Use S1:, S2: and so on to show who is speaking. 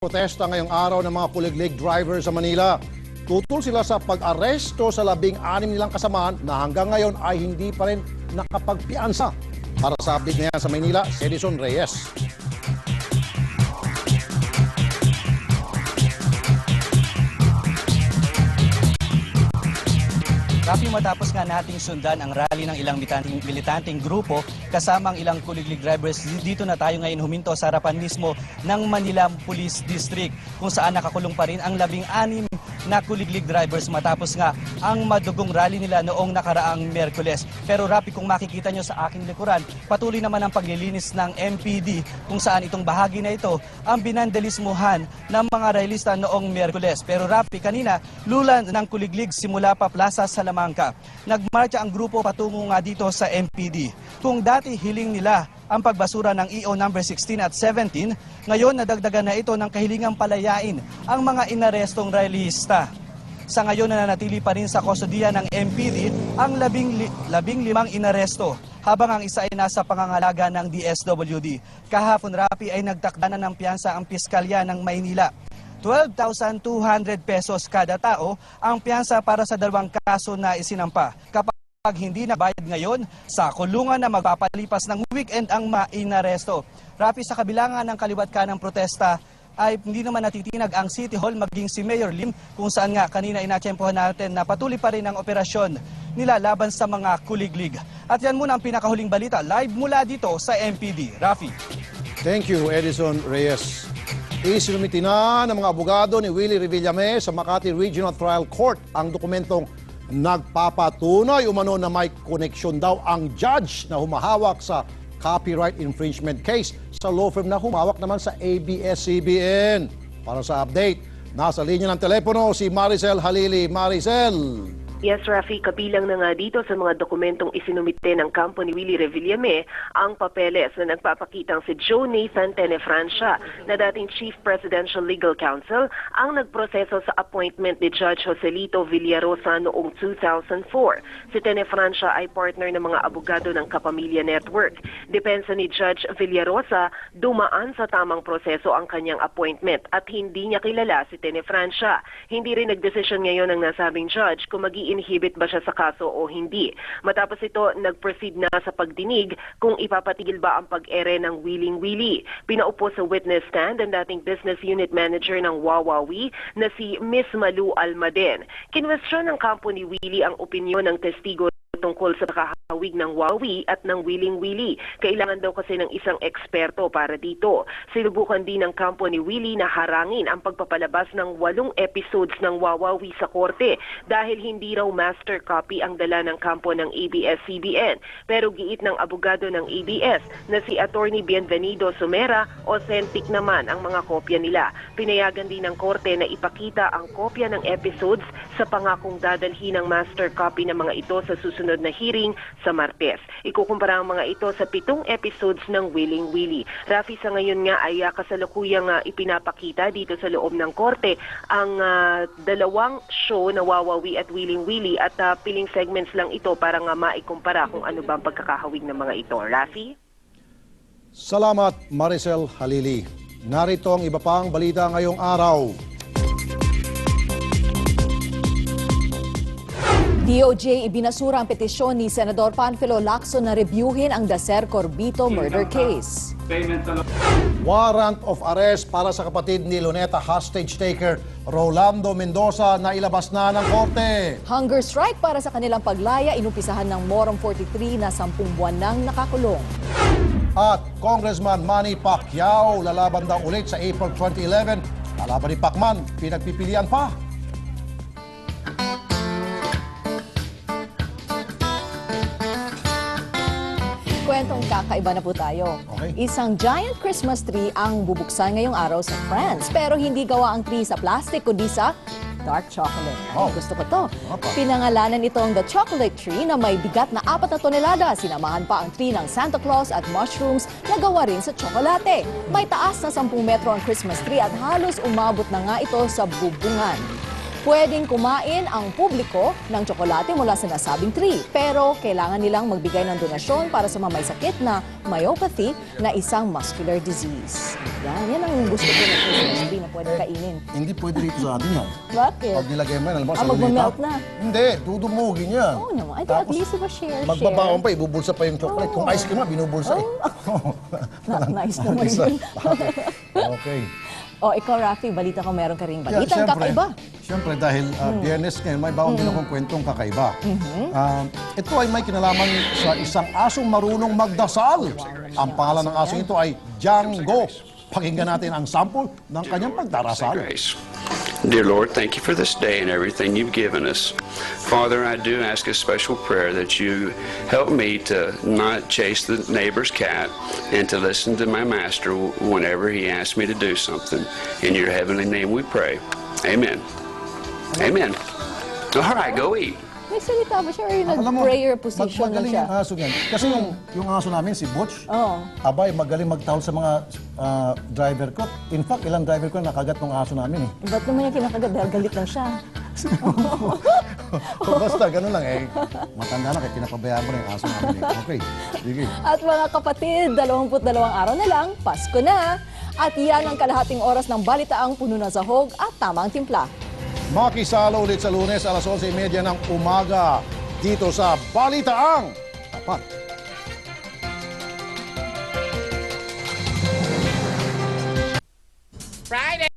S1: Protesta ngayong araw ng mga kuliglig driver sa Manila. Tutol sila sa pag-aresto sa 16 nilang kasamaan na hanggang ngayon ay hindi pa rin nakapagpiansa. Para sa update na yan sa Manila, Edison Reyes.
S2: Rafi, matapos nga nating sundan ang rally ng ilang militanteng grupo kasama ang ilang kuliglig drivers, dito na tayo ngayon huminto sa harapan mismo ng Manila Police District kung saan nakakulong pa rin ang 16 na kuliglig drivers matapos nga ang madugong rally nila noong nakaraang Miyerkules. Pero Rafi, kung makikita nyo sa aking likuran, patuloy naman ang paglilinis ng MPD kung saan itong bahagi na ito ang binandalismuhan ng mga realista noong Miyerkules. Pero Rafi, kanina lulan ng kuliglig simula pa Plaza Salamanca. Nagmarcha ang grupo patungo nga dito sa MPD. Kung dati hiling nila ang pagbasura ng EO number 16 at 17, ngayon nadagdagan na ito ng kahilingang palayain ang mga inarestong realista. Sa ngayon nananatili pa rin sa kustodiya ng MPD ang 15 inaresto, habang ang isa ay nasa pangangalaga ng DSWD. Kahapon, Rapi, ay nagtakda na ng piyansa ang Piskalya ng Maynila. 12,200 pesos kada tao ang piyansa para sa dalawang kaso na isinampa. Kapag hindi nabayad ngayon, sa kulungan na magpapalipas ng weekend ang mainaresto. Rapi, sa kabilangan ng kaliwat kanang protesta, ay hindi naman natitinag ang City Hall maging si Mayor Lim, kung saan nga kanina inatsyempohan natin na patuloy pa rin ang operasyon nila laban sa mga kuliglig. At yan muna ang pinakahuling balita live mula dito sa MPD. Rafi.
S1: Thank you, Edison Reyes. Isinumiti na ng mga abogado ni Willie Revillame sa Makati Regional Trial Court ang dokumentong nagpapatunay umano na may koneksyon daw ang judge na humahawak sa copyright infringement case sa law firm na humawak naman sa ABS-CBN. Para sa update, nasa linya ng telepono si Maricel Halili. Maricel.
S3: Yes, Rafi, kabilang na nga dito sa mga dokumentong isinumite ng kampo ni Willie Revillame ang papeles na nagpapakitang si Joe Nathan Tenefrancia na dating Chief Presidential Legal Counsel ang nagproseso sa appointment ni Judge Joselito Villarosa noong 2004. Si Tenefrancia ay partner ng mga abogado ng Kapamilya Network. Depensa ni Judge Villarosa, dumaan sa tamang proseso ang kanyang appointment at hindi niya kilala si Tenefrancia. Hindi rin nagdesisyon ngayon ng nasabing judge kung inhibit ba siya sa kaso o hindi. Matapos ito, nag-proceed na sa pagdinig kung ipapatigil ba ang pag-ere ng Willing Willie. Pinaupo sa witness stand ang dating business unit manager ng Wawawi na si Miss Malu Almaden. Kinwestiyon ng kampo ni Willie ang opinyon ng testigo tungkol sa kakahawig ng Wawi at ng Willing Willie. Kailangan daw kasi ng isang eksperto para dito. Sinubukan din ng kampo ni Willie na harangin ang pagpapalabas ng 8 episodes ng Wawawi sa korte dahil hindi raw master copy ang dala ng kampo ng ABS-CBN. Pero giit ng abogado ng ABS na si Attorney Bienvenido Sumera, authentic naman ang mga kopya nila. Pinayagan din ng korte na ipakita ang kopya ng episodes sa pangakong dadalhin ng master copy ng mga ito sa susunod na hearing sa Martes. Ikukumpara ang mga ito sa 7 episodes ng Willing Willie. Rafi, sa ngayon nga ay kasalukuyang ipinapakita dito sa loob ng korte ang 2 show na Wawawi at Willing Willie at piling segments lang ito para nga maikumpara kung ano ba ang pagkakahawig ng mga ito. Rafi?
S1: Salamat, Maricel Halili. Narito ang iba pang balita ngayong araw.
S4: DOJ ibinasura ang petisyon ni Senador Panfilo Lacson na reviewin ang Dacer Corbito murder case.
S1: Warrant of arrest para sa kapatid ni Luneta hostage taker Rolando Mendoza na ilabas na ng korte.
S4: Hunger strike para sa kanilang paglaya inumpisahan ng Morong 43 na 10 buwan nang nakakulong.
S1: At Congressman Manny Pacquiao lalaban daw ulit sa April 2011. Lalaban ni Pacman, pinagpipilian pa.
S4: Kwentong kakaiba na po tayo.
S1: Okay.
S4: Isang giant Christmas tree ang bubuksan ngayong araw sa France. Pero hindi gawa ang tree sa plastic, kundi sa dark chocolate. Ay, gusto ko to. Pinangalanan itong The Chocolate Tree na may bigat na 4 na tonelada. Sinamahan pa ang tree ng Santa Claus at mushrooms na gawa rin sa tsokolate. May taas na 10 metro ang Christmas tree at halos umabot na nga ito sa bubungan. Pwedeng kumain ang publiko ng tsokolate mula sa nasabing tree, pero kailangan nilang magbigay ng donasyon para sa mga may sakit na myopathy na isang muscular disease. Yan ang gusto ko ng Christmas tree na pwedeng kainin.
S1: Hindi pwede rito sa atin yan.
S4: Bakit?
S1: Pag nilagay mo yan, alam mo, sa
S4: magmamelt
S1: lunita.
S4: na.
S1: Hindi, dudumugin yan.
S4: Oo naman. Ay, at least diba share.
S1: Magbabaon pa, ibubulsa pa yung chocolate. Kung ice cream nga, binubulsa eh.
S4: Nice naman yun.
S1: Okay.
S4: O, ikaw, Rafi, balita ko meron ka rin balitang kakaiba.
S1: Siyempre, dahil Biyernes ngayon, may baon din akong kwentong kakaiba. Ito ay may kinalaman sa isang asong marunong magdasal. Ang pangalan ng asong ito ay Django. Pakinggan natin ang sample ng kanyang pagdarasal.
S5: Grace. Dear Lord, thank you for this day and everything you've given us. Father, I do ask a special prayer that you help me to not chase the neighbor's cat and to listen to my master whenever he asks me to do something. In your heavenly name we pray. Amen. Amen. All right, go eat.
S4: May salita ba siya or yung
S1: Alam mo,
S4: nag-prayer position lang
S1: magaling
S4: siya?
S1: yung aso niyan. Kasi yung aso namin, si Butch,
S4: Oo.
S1: abay, magaling magtawal sa mga driver ko. In fact, ilang driver ko nakagat ng aso namin eh.
S4: Ba't naman yung kinakagat? Dahil galit lang siya.
S1: Basta, ganun lang eh. Matanda na, kaya pinapabayaan mo na yung aso namin eh. Okay, sige.
S4: At mga kapatid, 22 araw na lang, Pasko na. At yan ang kalahating oras ng balitaang puno ng sahog at tamang timpla.
S1: Makisalo ulit sa Lunes, alas 11:30 ng umaga, dito sa Balitaang Tapat.
S6: Friday!